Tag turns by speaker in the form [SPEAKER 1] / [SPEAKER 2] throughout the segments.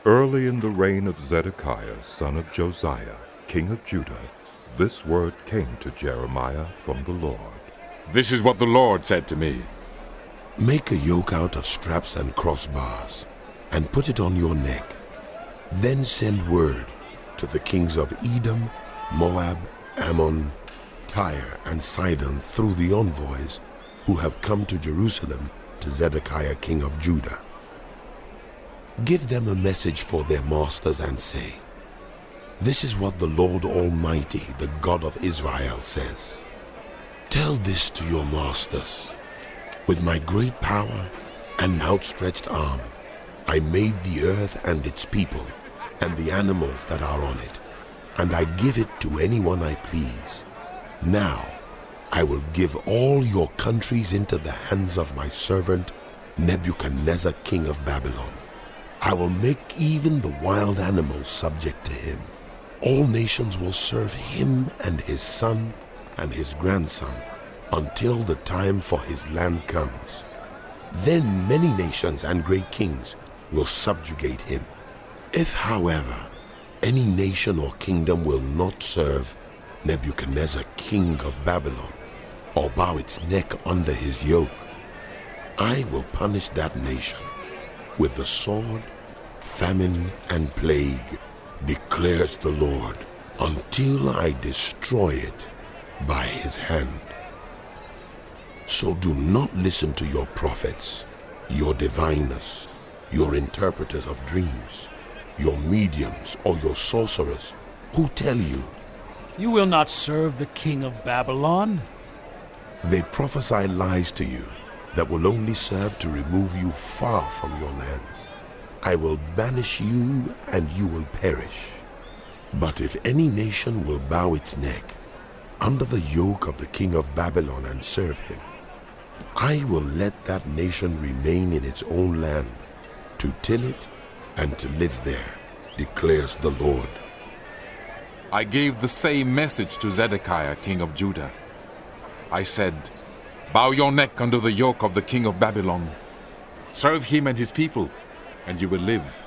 [SPEAKER 1] Early in the reign of Zedekiah, son of Josiah, king of Judah, this word came to Jeremiah from the Lord.
[SPEAKER 2] This is what the Lord said to me.
[SPEAKER 3] Make a yoke out of straps and crossbars, and put it on your neck. Then send word to the kings of Edom, Moab, Ammon, Tyre, and Sidon through the envoys who have come to Jerusalem to Zedekiah king of Judah. Give them a message for their masters and say, "This is what the Lord Almighty, the God of Israel, says. Tell this to your masters. With my great power and outstretched arm, I made the earth and its people and the animals that are on it, and I give it to anyone I please. Now I will give all your countries into the hands of my servant Nebuchadnezzar, king of Babylon. I will make even the wild animals subject to him. All nations will serve him and his son and his grandson until the time for his land comes. Then many nations and great kings will subjugate him. If, however, any nation or kingdom will not serve Nebuchadnezzar, king of Babylon, or bow its neck under his yoke, I will punish that nation with the sword, famine, and plague, declares the Lord, until I destroy it by his hand. So do not listen to your prophets, your diviners, your interpreters of dreams, your mediums, or your sorcerers, who tell you,
[SPEAKER 4] "You will not serve the king of Babylon."
[SPEAKER 3] They prophesy lies to you that will only serve to remove you far from your lands. I will banish you and you will perish. But if any nation will bow its neck under the yoke of the king of Babylon and serve him, I will let that nation remain in its own land, to till it and to live there, declares the Lord.
[SPEAKER 2] I gave the same message to Zedekiah, king of Judah. I said, "Bow your neck under the yoke of the king of Babylon. Serve him and his people, and you will live.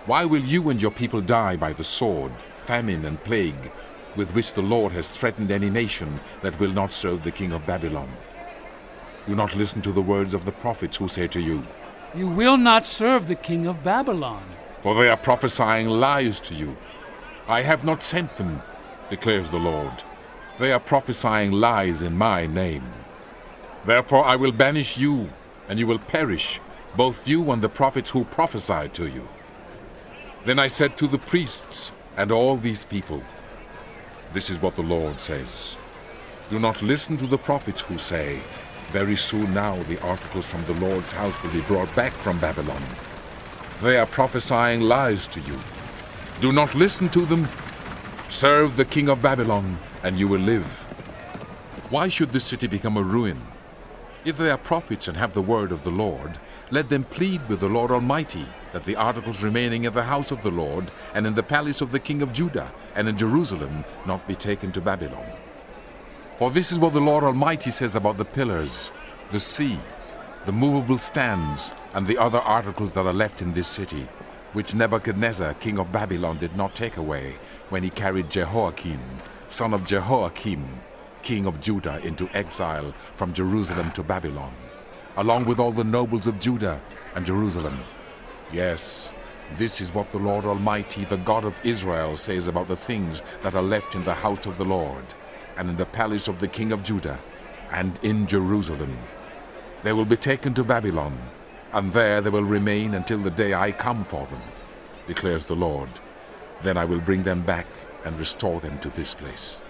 [SPEAKER 2] Why will you and your people die by the sword, famine, and plague with which the Lord has threatened any nation that will not serve the king of Babylon? Do not listen to the words of the prophets who say to you,
[SPEAKER 4] 'You will not serve the king of Babylon.'
[SPEAKER 2] for they are prophesying lies to you. I have not sent them, declares the Lord. They are prophesying lies in my name. Therefore I will banish you, and you will perish, both you and the prophets who prophesied to you." Then I said to the priests and all these people, "This is what the Lord says. Do not listen to the prophets who say, 'Very soon now the articles from the Lord's house will be brought back from Babylon.' They are prophesying lies to you. Do not listen to them. Serve the king of Babylon, and you will live. Why should this city become a ruin? If they are prophets and have the word of the Lord, let them plead with the Lord Almighty that the articles remaining in the house of the Lord and in the palace of the king of Judah and in Jerusalem not be taken to Babylon. For this is what the Lord Almighty says about the pillars, the sea, the movable stands, and the other articles that are left in this city, which Nebuchadnezzar, king of Babylon, did not take away when he carried Jehoiakim, son of Jehoiakim, king of Judah, into exile from Jerusalem to Babylon, along with all the nobles of Judah and Jerusalem. Yes, this is what the Lord Almighty, the God of Israel, says about the things that are left in the house of the Lord, and in the palace of the king of Judah, and in Jerusalem. They will be taken to Babylon, and there they will remain until the day I come for them, declares the Lord. Then I will bring them back and restore them to this place."